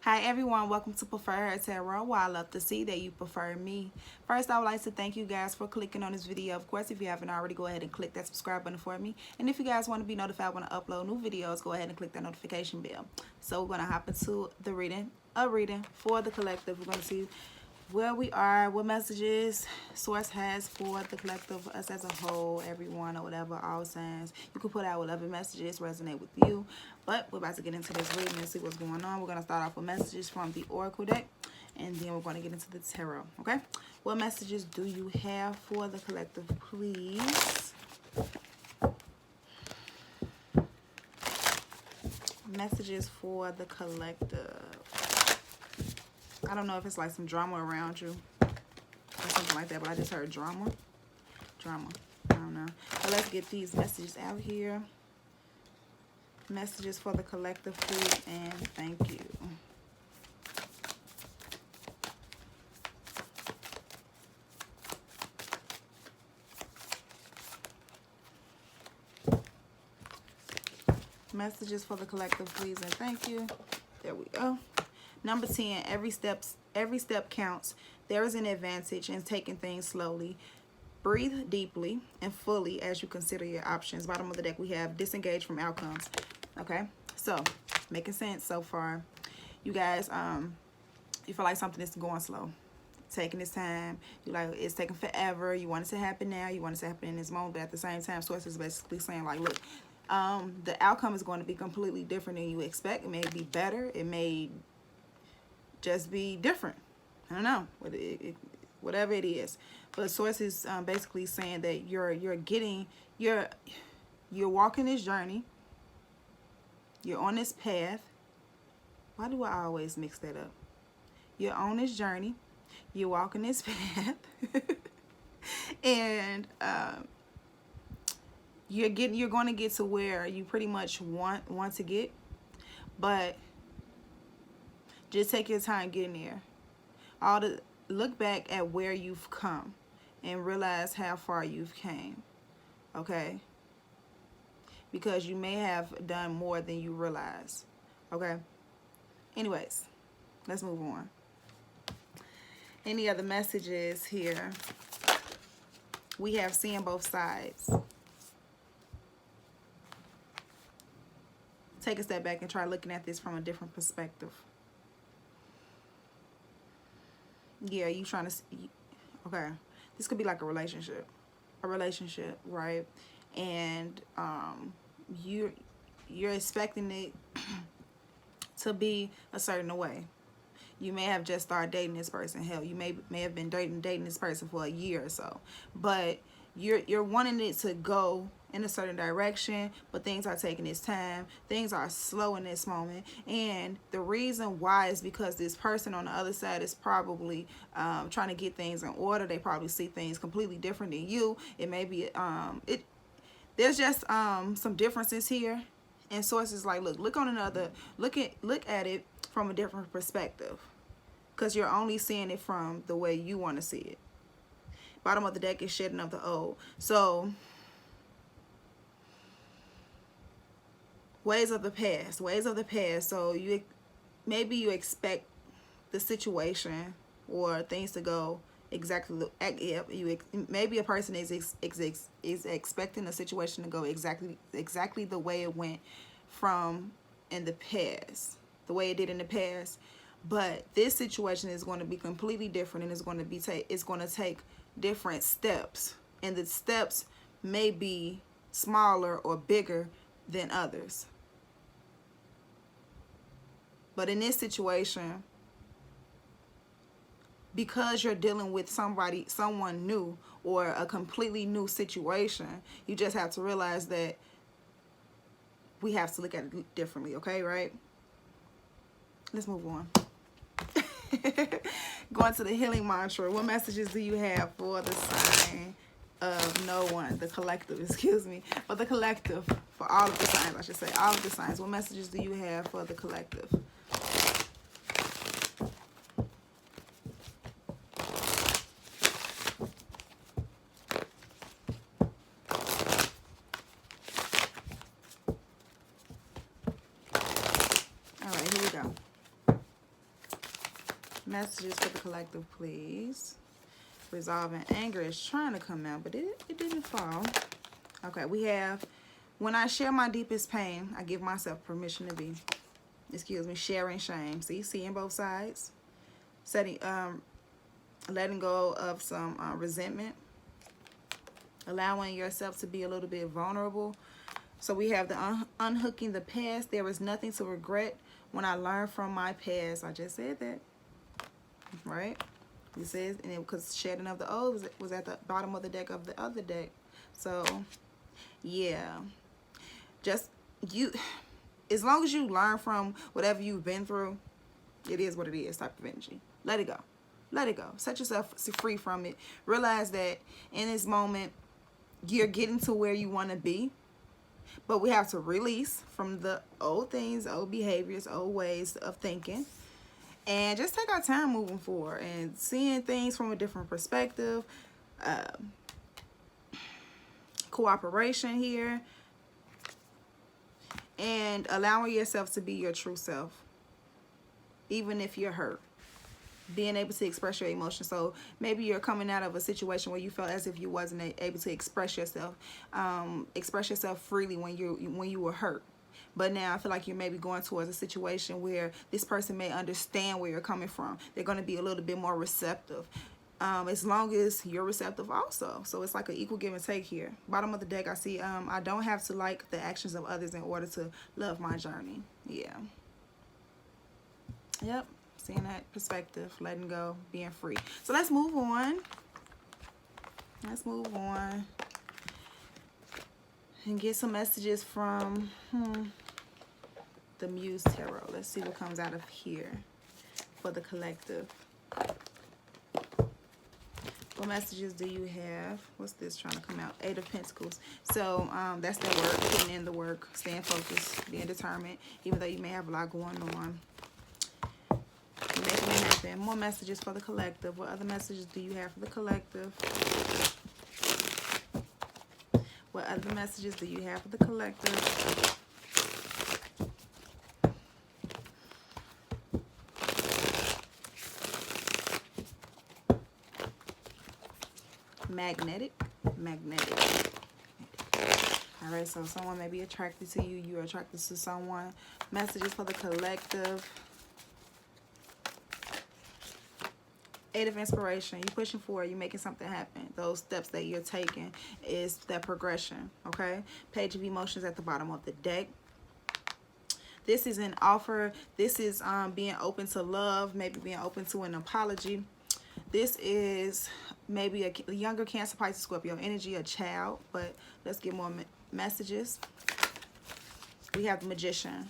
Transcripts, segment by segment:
Hi everyone, welcome to Preferher Tarot, where I love to see that you prefer me. First, I would like to thank you guys for clicking on this video. Of course, if you haven't already, go ahead and click that subscribe button for me. And if you guys want to be notified when I upload new videos, go ahead and click that notification bell. So we're going to hop into the reading for the collective. We're going to see where we are, what messages source has for the collective, us as a whole, everyone, or whatever, all signs. You can put out whatever messages resonate with you, but we're about to get into this reading and see what's going on. We're going to start off with messages from the oracle deck, and then we're going to get into the tarot. Okay, what messages do you have for the collective, please? Messages for the collective. I don't know if it's like some drama around you or something like that, but I just heard drama. I don't know. But let's get these messages out here. Messages for the collective, please, and thank you. Messages for the collective, please, and thank you. There we go. Number 10, every step counts. There is an advantage in taking things slowly. Breathe deeply and fully as you consider your options. Bottom of the deck, we have disengage from outcomes. Okay, so making sense so far. You guys, you feel like something is going slow, taking its time. You like it's taking forever. You want it to happen now. You want it to happen in this moment, but at the same time, source is basically saying like, look, the outcome is going to be completely different than you expect. It may be better. It may just be different. I don't know, whatever it is. But source is basically saying that you're walking this journey. You're on this path. Why do I always mix that up? You're on this journey. You're walking this path, and you're going to get to where you pretty much want to get, but just take your time getting there. Look back at where you've come and realize how far you've came, okay? Because you may have done more than you realize, okay? Anyways, let's move on. Any other messages here? We have seeing both sides. Take a step back and try looking at this from a different perspective. Yeah, you trying to see, okay, this could be like a relationship, right? And you're expecting it to be a certain way. You may have just started dating this person. Hell, you may have been dating this person for a year or so, but you're wanting it to go in a certain direction, but things are taking its time. Things are slow in this moment, and the reason why is because this person on the other side is probably trying to get things in order. They probably see things completely different than you. It may be there's just some differences here, and sources like, look at it from a different perspective, because you're only seeing it from the way you want to see it. Bottom of the deck is shedding of the old. So ways of the past. So maybe you expect the situation or things to go exactly. Maybe a person is expecting a situation to go exactly the way it went from in the past, the way it did in the past. But this situation is going to be completely different, and it's going to take different steps, and the steps may be smaller or bigger than others. But in this situation, because you're dealing with someone new, or a completely new situation, you just have to realize that we have to look at it differently, okay, right? Let's move on. Going to the healing mantra. What messages do you have for the sign of no one, the collective, excuse me, for the collective, for all of the signs, I should say, all of the signs? What messages do you have for the collective? All right, here we go. Messages for the collective, please. Resolving anger is trying to come out, but it didn't fall. Okay, we have, when I share my deepest pain, I give myself permission to be. Excuse me, sharing shame. See, seeing both sides. Letting go of some resentment. Allowing yourself to be a little bit vulnerable. So we have the unhooking the past. There is nothing to regret when I learn from my past. I just said that. Right? It says, and it because shedding of the old was at the bottom of the deck of the other deck. So, yeah. Just you, as long as you learn from whatever you've been through, it is what it is type of energy. Let it go. Let it go. Set yourself free from it. Realize that in this moment, you're getting to where you want to be. But we have to release from the old things, old behaviors, old ways of thinking. And just take our time moving forward and seeing things from a different perspective. Cooperation here. And allowing yourself to be your true self. Even if you're hurt. Being able to express your emotions. So maybe you're coming out of a situation where you felt as if you wasn't able to express yourself freely when you were hurt. But now I feel like you're maybe going towards a situation where this person may understand where you're coming from. They're going to be a little bit more receptive. As long as you're receptive also. So it's like an equal give and take here. Bottom of the deck, I see I don't have to like the actions of others in order to love my journey. Yeah. Yep. Seeing that perspective, letting go, being free. So let's move on. Let's move on. And get some messages from the Muse Tarot. Let's see what comes out of here for the collective. What messages do you have? What's this trying to come out? 8 of Pentacles. So that's their work, putting in the work, staying focused, being determined, even though you may have a lot going on. Making it happen. More messages for the collective. What other messages do you have for the collective? What other messages do you have for the collective? Magnetic. All right, so someone may be attracted to you. You're attracted to someone. Messages for the collective. 8 of Inspiration. You're pushing forward. You're making something happen. Those steps that you're taking is that progression, okay? Page of Emotions at the bottom of the deck. This is an offer. This is being open to love, maybe being open to an apology. This is maybe a younger Cancer, Pisces, Scorpio energy, a child. But let's get more messages. We have the Magician.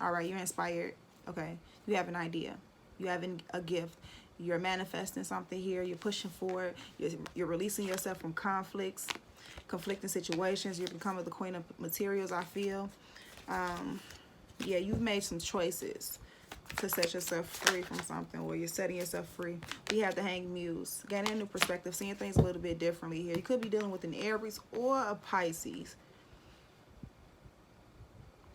All right, you're inspired. Okay, you have an idea. You have a gift. You're manifesting something here. You're pushing forward. You're releasing yourself from conflicting situations. You're becoming the Queen of Materials, I feel. Yeah, you've made some choices to set yourself free from something, or you're setting yourself free. We have the Hanged Muse. Gaining a new perspective, seeing things a little bit differently here. You could be dealing with an Aries or a Pisces.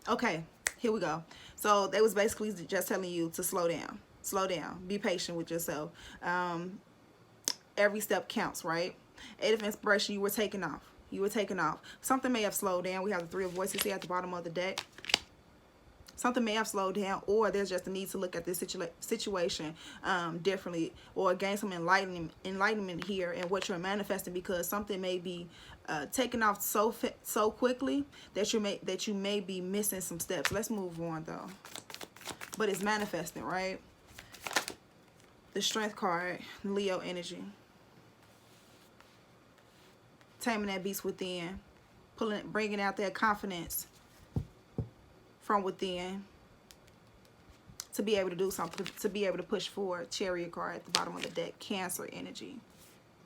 Okay, here we go. So they was basically just telling you to slow down. Slow down. Be patient with yourself. Every step counts, right? 8 of Inspiration, you were taking off. You were taking off. Something may have slowed down. We have the 3 of Voices here at the bottom of the deck. Something may have slowed down, or there's just a need to look at this situation differently, or gain some enlightenment here in what you're manifesting, because something may be taking off so quickly that you may be missing some steps. Let's move on though. But it's manifesting, right? The Strength card, Leo energy. Taming that beast within, bringing out that confidence from within to be able to do something, to be able to push forward. Chariot card at the bottom of the deck, Cancer energy.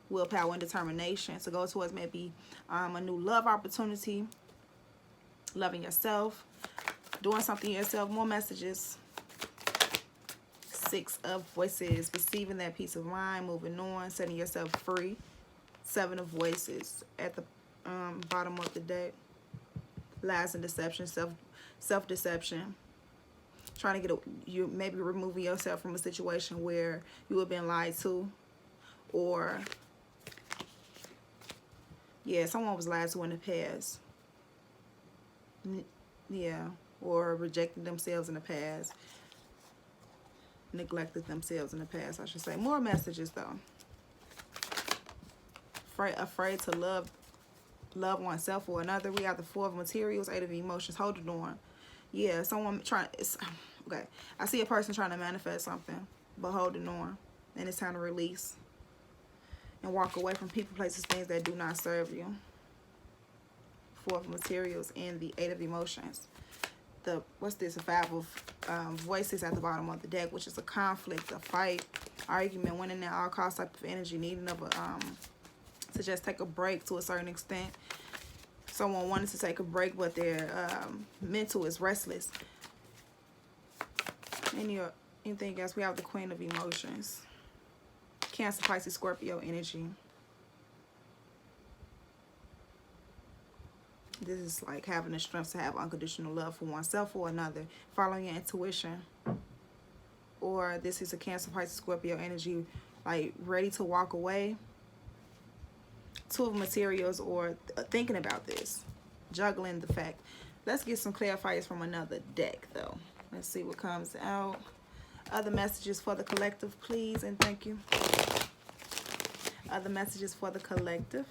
Willpower and determination to go towards maybe a new love opportunity, loving yourself, doing something yourself. More messages. 6 of Voices, receiving that peace of mind, moving on, setting yourself free. 7 of Voices at the bottom of the deck. Lies and deception, self-deception. trying to get you maybe removing yourself from a situation where you have been lied to, or yeah, someone was lied to in the past. Yeah, or rejected themselves in the past, neglected themselves in the past, I should say. More messages though. Afraid to love oneself or another. We have the Four of Materials, Eight of Emotions. Hold it on. Yeah, someone trying. Okay, I see a person trying to manifest something, but holding on, and it's time to release and walk away from people, places, things that do not serve you. Four of Materials and the Eight of Emotions. What's this? A Five of Voices at the bottom of the deck, which is a conflict, a fight, argument, winning at all costs type of energy, needing of a to just take a break to a certain extent. Someone wanted to take a break, but their mental is restless. Anything else? We have the Queen of Emotions. Cancer, Pisces, Scorpio energy. This is like having the strength to have unconditional love for oneself or another. Following your intuition. Or this is a Cancer, Pisces, Scorpio energy, like ready to walk away. Two of Materials, or thinking about this. Juggling the fact. Let's get some clarifiers from another deck though. Let's see what comes out. Other messages for the collective, please, and thank you. Other messages for the collective.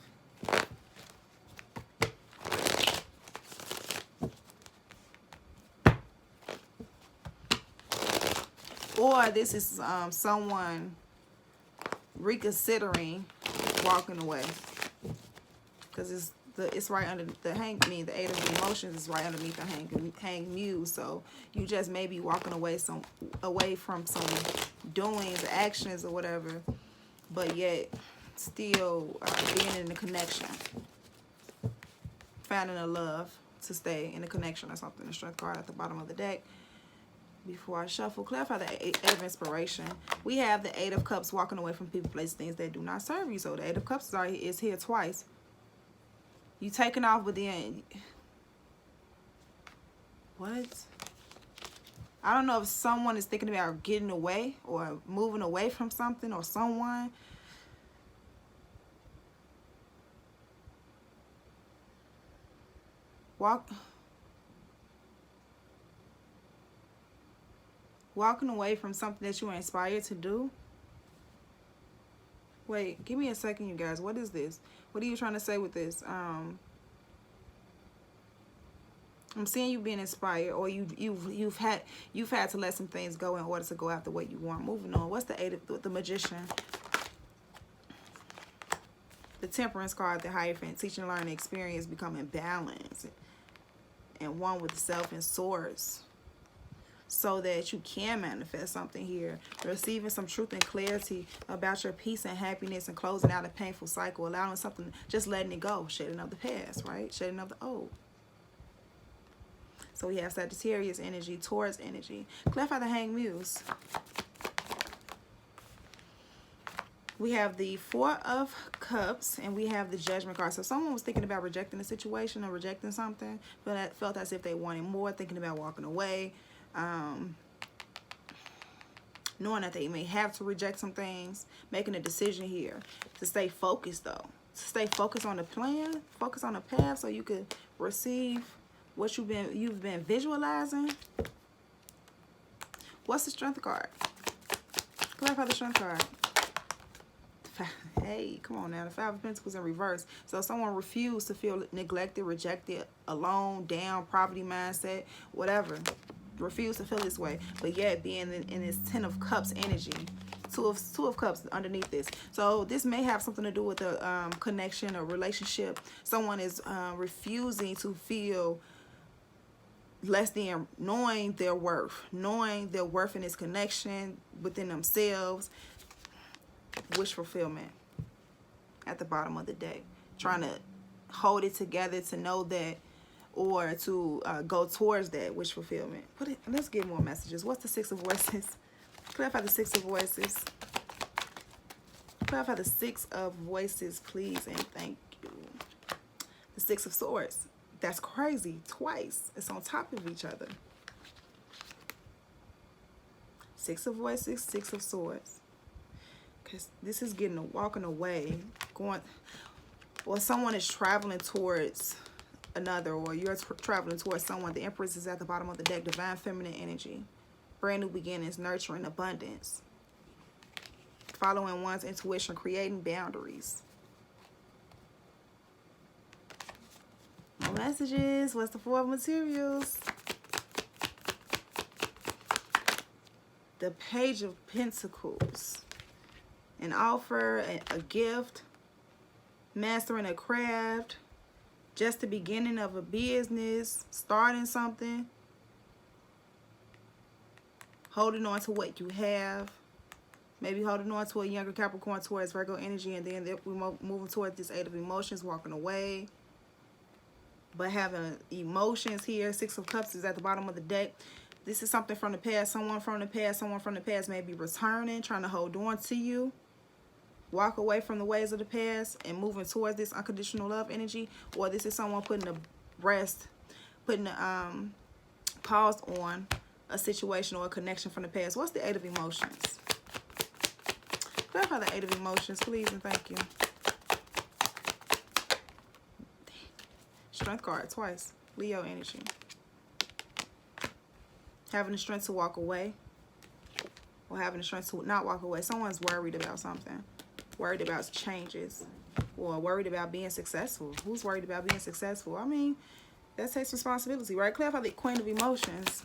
Or this is someone reconsidering walking away, because it's right under the the Eight of Emotions is right underneath the hang muse. So you just may be walking away from some doings, actions, or whatever, but yet still being in the connection, finding a love to stay in the connection or something. The Strength card at the bottom of the deck. Before I shuffle, clarify the Eight of Inspiration. We have the Eight of Cups, walking away from people, places, things that do not serve you. So the Eight of Cups is here twice. You taking off, but then what? I don't know if someone is thinking about getting away or moving away from something or someone. Walking away from something that you were inspired to do. Wait, give me a second, you guys. What is this? What are you trying to say with this? I'm seeing you being inspired, or you've had to let some things go in order to go after what you want. Moving on. What's the Eight of the Magician? The Temperance card, the Hierophant, teaching, learning, experience, becoming balanced and one with self and source, so that you can manifest something here. Receiving some truth and clarity about your peace and happiness, and closing out a painful cycle, allowing something, just letting it go, shedding of the past, right? Shedding of the old. So we have Sagittarius energy, Taurus energy. Clarify the Hanged Muse. We have the Four of Cups, and we have the Judgment card. So someone was thinking about rejecting a situation or rejecting something, but that felt as if they wanted more, thinking about walking away, knowing that they may have to reject some things, making a decision here to stay focused though. To stay focused on the plan, focus on the path, so you could receive what you've been visualizing. What's the Strength card? Clarify the Strength card. Hey, come on now. The Five of Pentacles in reverse. So someone refused to feel neglected, rejected, alone, down, poverty mindset, whatever. Refuse to feel this way, but yet being in this Ten of Cups energy. Two of Cups underneath this. So this may have something to do with a connection or relationship. Someone is refusing to feel less than, knowing their worth in this connection within themselves. Wish fulfillment at the bottom of the deck, trying to hold it together to know that, or to go towards that wish fulfillment. Let's get more messages. What's the Six of Voices? Clarify the Six of Voices. Clarify the Six of Voices, please, and thank you. The Six of Swords. That's crazy. Twice. It's on top of each other. Six of Voices, Six of Swords. Because this is getting a walking away, going, or someone is traveling towards another, or you're traveling towards someone. The Empress is at the bottom of the deck. Divine feminine energy. Brand new beginnings, nurturing, abundance. Following one's intuition, creating boundaries. No messages. What's the Four of Materials? The Page of Pentacles. An offer, a gift, mastering a craft, just the beginning of a business, starting something, holding on to what you have, maybe holding on to a younger Capricorn towards Virgo energy, and then we're moving towards this Eight of Emotions, walking away, but having emotions here. Six of Cups is at the bottom of the deck. This is something from the past. Someone from the past may be returning, trying to hold on to you. Walk away from the ways of the past and moving towards this unconditional love energy. Or this is someone putting a pause on a situation or a connection from the past. What's the Eight of Emotions? Clarify the Eight of Emotions, please, and thank you. Strength card twice. Leo energy. Having the strength to walk away, or having the strength to not walk away. Someone's worried about something. Worried about changes, or worried about being successful. Who's worried about being successful? I mean, that takes responsibility, right? Clarify the Queen of Emotions.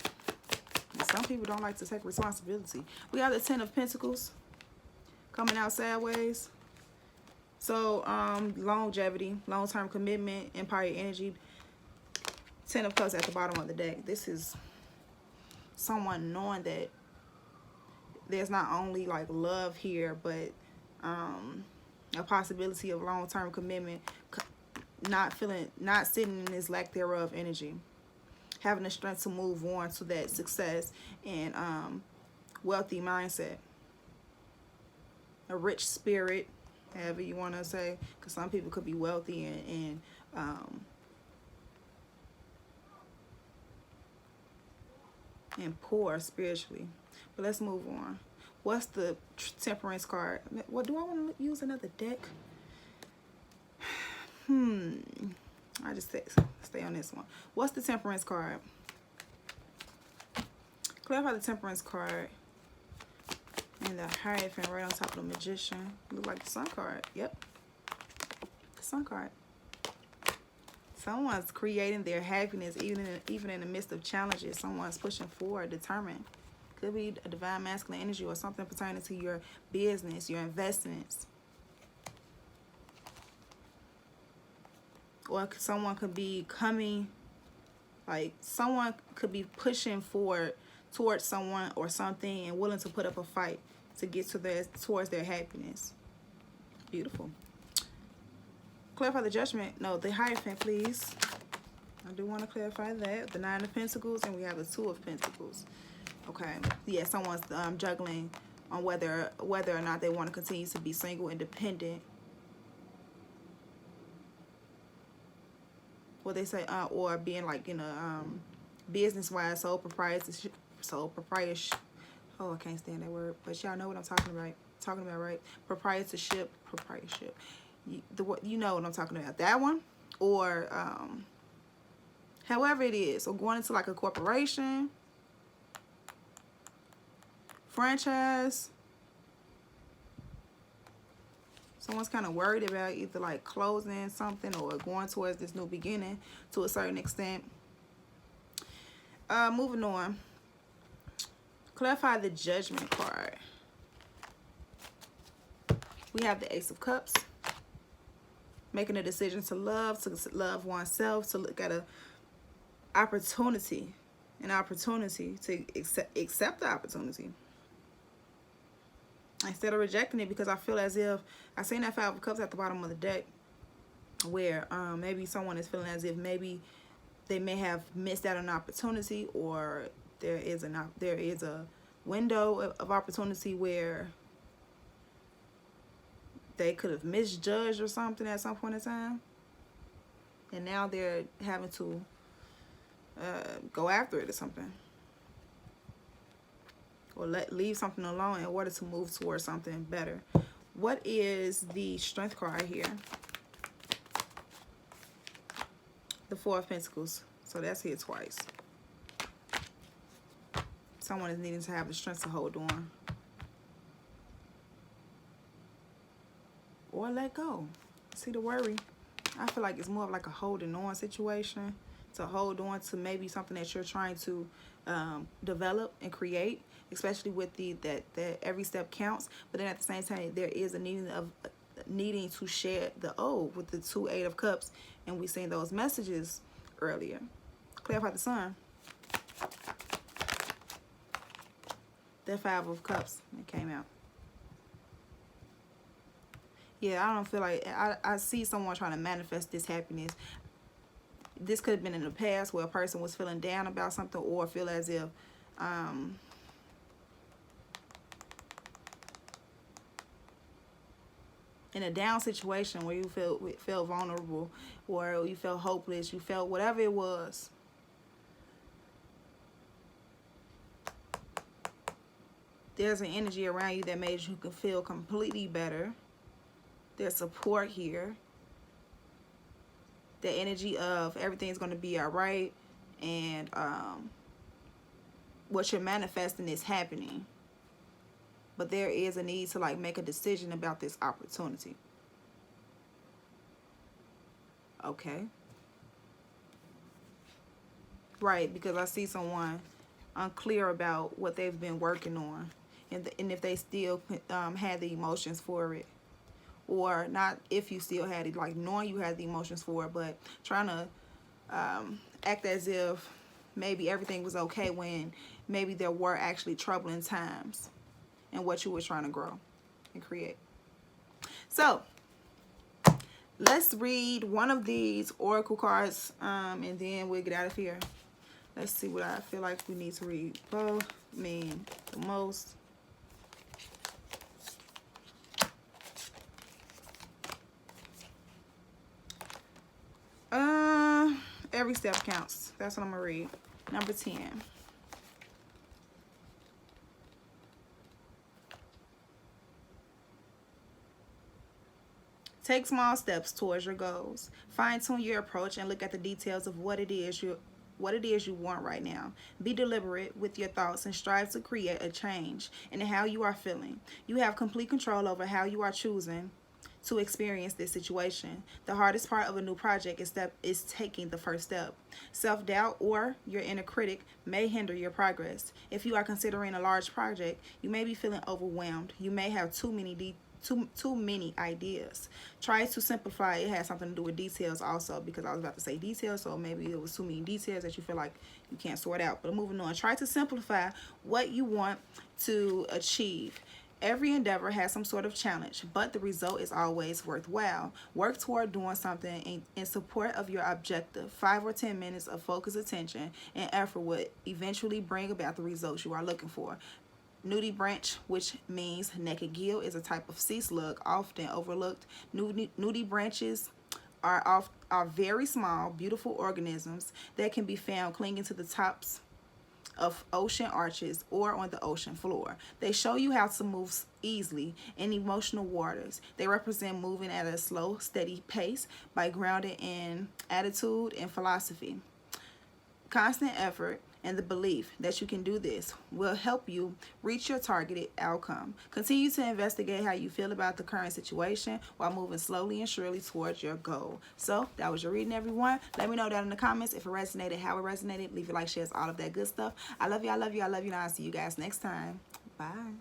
Some people don't like to take responsibility. We have the Ten of Pentacles coming out sideways. So, longevity, long-term commitment, Empire energy. Ten of Cups at the bottom of the deck. This is someone knowing that there's not only like love here, but a possibility of long-term commitment, not sitting in this lack thereof energy, having the strength to move on to that success and wealthy mindset, a rich spirit, however you want to say, because some people could be wealthy and poor spiritually. But let's move on. What's the Temperance card? What do I want to use another deck? I just stay on this one. What's the Temperance card? Clarify the Temperance card. And the Hierophant right on top of the Magician. Look like the Sun card. Yep. The Sun card. Someone's creating their happiness even in the midst of challenges. Someone's pushing forward, determined. Could be a divine masculine energy or something pertaining to your business, your investments. Or someone could be coming, like someone could be pushing forward towards someone or something and willing to put up a fight to get to towards their happiness. Beautiful. Clarify the Judgment. No, the Hierophant, please. I do want to clarify that. The Nine of Pentacles, and we have the Two of Pentacles. Okay, yeah, someone's juggling on whether or not they want to continue to be single, independent. What they say, or being like in a business-wise, sole proprietorship. Oh, I can't stand that word, but y'all know what I'm talking about, right? Proprietorship. You know what I'm talking about. That one, or however it is, or going into like a corporation. Franchise. Someone's kind of worried about either like closing something or going towards this new beginning to a certain extent. Moving on. Clarify the Judgment card. We have the Ace of Cups. Making a decision to love oneself, to look at an opportunity to accept the opportunity. Instead of rejecting it, because I feel as if I seen that Five of Cups at the bottom of the deck, where maybe someone is feeling as if maybe they may have missed out on an opportunity, or there is a window of opportunity where they could have misjudged or something at some point in time, and now they're having to go after it or something. or leave something alone in order to move towards something better. What is the Strength card here? The Four of Pentacles. So that's here twice. Someone is needing to have the strength to hold on. Or let go. See the worry? I feel like it's more of like a holding on situation. To hold on to maybe something that you're trying to develop and create. Especially with that every step counts. But then at the same time, there is a needing to share the with the 2 Eight of Cups. And we seen those messages earlier. Clarify the Sun. The Five of Cups that came out. Yeah, I don't feel like... I see someone trying to manifest this happiness. This could have been in the past where a person was feeling down about something, or feel as if... in a down situation where you feel vulnerable, or you felt hopeless, you felt whatever it was. There's an energy around you that made you feel completely better. There's support here. The energy of everything's going to be all right, and what you're manifesting is happening. But there is a need to like make a decision about this opportunity. Okay. Right, because I see someone unclear about what they've been working on, and if they still had the emotions for it. Or not if you still had it, like knowing you had the emotions for it, but trying to act as if maybe everything was okay when maybe there were actually troubling times in what you were trying to grow and create. So let's read one of these oracle cards, and then we'll get out of here. Let's see what I feel like we need to read. Both mean the most. Every step counts. That's what I'm gonna read. Number 10. Take small steps towards your goals. Fine-tune your approach and look at the details of what it is you want right now. Be deliberate with your thoughts and strive to create a change in how you are feeling. You have complete control over how you are choosing to experience this situation. The hardest part of a new project is taking the first step. Self-doubt or your inner critic may hinder your progress. If you are considering a large project, you may be feeling overwhelmed. You may have too many ideas. Try to simplify. It has something to do with details also, because I was about to say details, so maybe it was too many details that you feel like you can't sort out. But moving on, try to simplify what you want to achieve. Every endeavor has some sort of challenge, but the result is always worthwhile. Work toward doing something in support of your objective. 5 or 10 minutes of focused attention and effort would eventually bring about the results you are looking for. Nudie branch, which means naked gill, is a type of sea slug often overlooked. Nudie branches are very small, beautiful organisms that can be found clinging to the tops of ocean arches or on the ocean floor. They show you how to move easily in emotional waters. They represent moving at a slow, steady pace by grounded in attitude and philosophy. Constant effort and the belief that you can do this will help you reach your targeted outcome. Continue to investigate how you feel about the current situation while moving slowly and surely towards your goal. So that was your reading, everyone. Let me know down in the comments if it resonated, how it resonated. Leave a like, shares, all of that good stuff. I love you, I love you, I love you. Now I'll see you guys next time. Bye.